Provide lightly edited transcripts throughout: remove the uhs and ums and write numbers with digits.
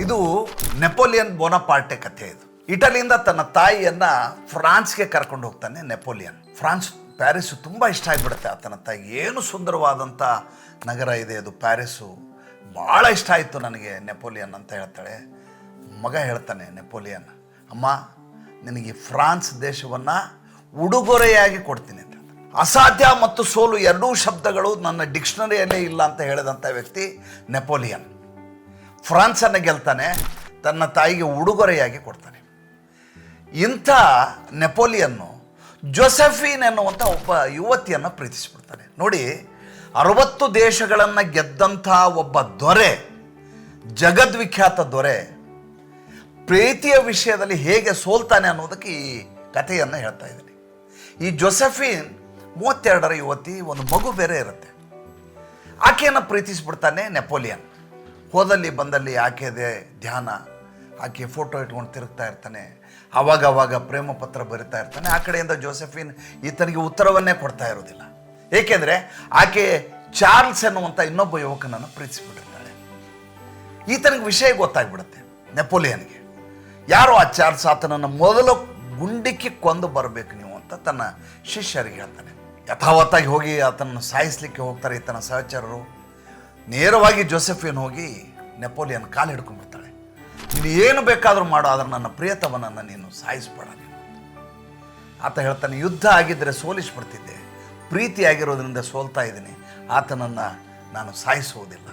ಇದು ನೆಪೋಲಿಯನ್ ಬೋನಪಾರ್ಟೆ ಕಥೆ. ಇದು ಇಟಲಿಯಿಂದ ತನ್ನ ತಾಯಿಯನ್ನ ಫ್ರಾನ್ಸ್ಗೆ ಕರ್ಕೊಂಡು ಹೋಗ್ತಾನೆ ನೆಪೋಲಿಯನ್. ಪ್ಯಾರಿಸ್ಸು ತುಂಬ ಇಷ್ಟ ಆಗಿಬಿಡುತ್ತೆ ಆತನ ತಾಯಿಗೆ. ಏನು ಸುಂದರವಾದಂಥ ನಗರ ಇದೆ ಅದು ಪ್ಯಾರಿಸ್ಸು, ಭಾಳ ಇಷ್ಟ ಆಯಿತು ನನಗೆ ನೆಪೋಲಿಯನ್ ಅಂತ ಹೇಳ್ತಾಳೆ. ಮಗ ಹೇಳ್ತಾನೆ ನೆಪೋಲಿಯನ್, ಅಮ್ಮ ನಿನಗೆ ಫ್ರಾನ್ಸ್ ದೇಶವನ್ನು ಉಡುಗೊರೆಯಾಗಿ ಕೊಡ್ತೀನಿ ಅಂತ. ಅಸಾಧ್ಯ ಮತ್ತು ಸೋಲು ಎರಡೂ ಶಬ್ದಗಳು ನನ್ನ ಡಿಕ್ಷನರಿಯಲ್ಲೇ ಇಲ್ಲ ಅಂತ ಹೇಳಿದಂಥ ವ್ಯಕ್ತಿ ನೆಪೋಲಿಯನ್. ಫ್ರಾನ್ಸನ್ನು ಗೆಲ್ತಾನೆ, ತನ್ನ ತಾಯಿಗೆ ಉಡುಗೊರೆಯಾಗಿ ಕೊಡ್ತಾನೆ. ಇಂಥ ನೆಪೋಲಿಯನ್ನು ಜೋಸೆಫೀನ್ ಎನ್ನುವಂಥ ಒಬ್ಬ ಯುವತಿಯನ್ನು ಪ್ರೀತಿಸಿಬಿಡ್ತಾನೆ. ನೋಡಿ, 60 ದೇಶಗಳನ್ನು ಗೆದ್ದಂಥ ಒಬ್ಬ ದೊರೆ, ಜಗದ್ವಿಖ್ಯಾತ ದೊರೆ, ಪ್ರೀತಿಯ ವಿಷಯದಲ್ಲಿ ಹೇಗೆ ಸೋಲ್ತಾನೆ ಅನ್ನೋದಕ್ಕೆ ಈ ಕಥೆಯನ್ನು ಹೇಳ್ತಾ ಇದ್ದೀನಿ. ಈ ಜೋಸೆಫೀನ್ 32ರ ಯುವತಿ, ಒಂದು ಮಗು ಬೇರೆ ಇರುತ್ತೆ. ಆಕೆಯನ್ನು ಪ್ರೀತಿಸಿಬಿಡ್ತಾನೆ ನೆಪೋಲಿಯನ್. ಹೋದಲ್ಲಿ ಬಂದಲ್ಲಿ ಆಕೆದೇ ಧ್ಯಾನ, ಆಕೆ ಫೋಟೋ ಇಟ್ಕೊಂಡು ತಿರುಗ್ತಾ ಇರ್ತಾನೆ. ಆವಾಗ ಪ್ರೇಮ ಪತ್ರ ಬರಿತಾ ಇರ್ತಾನೆ. ಆ ಕಡೆಯಿಂದ ಜೋಸೆಫೀನ್ ಈತನಿಗೆ ಉತ್ತರವನ್ನೇ ಕೊಡ್ತಾ ಇರೋದಿಲ್ಲ. ಏಕೆಂದರೆ ಆಕೆ ಚಾರ್ಲ್ಸ್ ಎನ್ನುವಂಥ ಇನ್ನೊಬ್ಬ ಯುವಕನನ್ನು ಪ್ರೀತಿಸಿಬಿಟ್ಟಿರ್ತಾಳೆ. ಈತನಿಗೆ ವಿಷಯ ಗೊತ್ತಾಗ್ಬಿಡುತ್ತೆ ನೆಪೋಲಿಯನ್ಗೆ. ಯಾರೋ ಆ ಚಾರ್ಲ್ಸ್, ಆತನನ್ನು ಮೊದಲು ಗುಂಡಿಕ್ಕಿ ಕೊಂದು ಬರಬೇಕು ನೀವು ಅಂತ ತನ್ನ ಶಿಷ್ಯರಿಗೆ ಹೇಳ್ತಾನೆ. ಯಥಾವತ್ತಾಗಿ ಹೋಗಿ ಆತನನ್ನು ಸಾಯಿಸಲಿಕ್ಕೆ ಹೋಗ್ತಾರೆ ಈತನ ಸಹಚರರು. ನೇರವಾಗಿ ಜೋಸೆಫಿನ್ ಹೋಗಿ ನೆಪೋಲಿಯನ್ ಕಾಲು ಹಿಡ್ಕೊಂಡ್ಬಿಡ್ತಾಳೆ. ನೀನು ಏನು ಬೇಕಾದರೂ ಮಾಡು, ಆದರೆ ನನ್ನ ಪ್ರಿಯತಮನನ್ನು ನೀನು ಸಾಯಿಸ್ಬೇಡ ನೀನು. ಆತ ಹೇಳ್ತಾನೆ, ಯುದ್ಧ ಆಗಿದ್ದರೆ ಸೋಲಿಸ್ಬಿಡ್ತಿದ್ದೆ, ಪ್ರೀತಿ ಆಗಿರೋದ್ರಿಂದ ಸೋಲ್ತಾ ಇದ್ದೀನಿ, ಆತನನ್ನು ನಾನು ಸಾಯಿಸುವುದಿಲ್ಲ.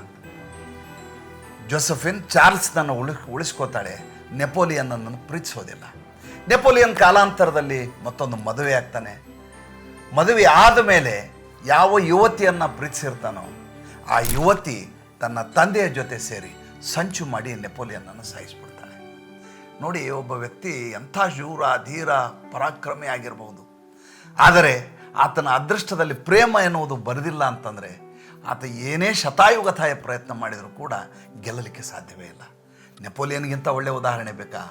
ಜೋಸೆಫಿನ್ ಚಾರ್ಲ್ಸ್ನನ್ನು ಉಳಿಸ್ಕೋತಾಳೆ, ನೆಪೋಲಿಯನ್ನನ್ನು ಪ್ರೀತಿಸೋದಿಲ್ಲ. ನೆಪೋಲಿಯನ್ ಕಾಲಾಂತರದಲ್ಲಿ ಮತ್ತೊಂದು ಮದುವೆ ಆಗ್ತಾನೆ. ಮದುವೆ ಆದ ಮೇಲೆ ಯಾವ ಯುವತಿಯನ್ನು ಪ್ರೀತಿಸಿರ್ತಾನೋ ಆ ಯುವತಿ ತನ್ನ ತಂದೆಯ ಜೊತೆ ಸೇರಿ ಸಂಚು ಮಾಡಿ ನೆಪೋಲಿಯನ್ನನ್ನು ಸಾಯಿಸ್ಬಿಡ್ತಾಳೆ. ನೋಡಿ, ಒಬ್ಬ ವ್ಯಕ್ತಿ ಎಂಥ ಶೂರ, ಧೀರ, ಪರಾಕ್ರಮಿ ಆಗಿರಬಹುದು, ಆದರೆ ಆತನ ಅದೃಷ್ಟದಲ್ಲಿ ಪ್ರೇಮ ಎನ್ನುವುದು ಬರೆದಿಲ್ಲ ಅಂತಂದರೆ ಆತ ಏನೇ ಶತಾಯುಗತಾಯ ಪ್ರಯತ್ನ ಮಾಡಿದರೂ ಕೂಡ ಗೆಲ್ಲಲಿಕ್ಕೆ ಸಾಧ್ಯವೇ ಇಲ್ಲ. ನೆಪೋಲಿಯನ್ಗಿಂತ ಒಳ್ಳೆಯ ಉದಾಹರಣೆ ಬೇಕಾ?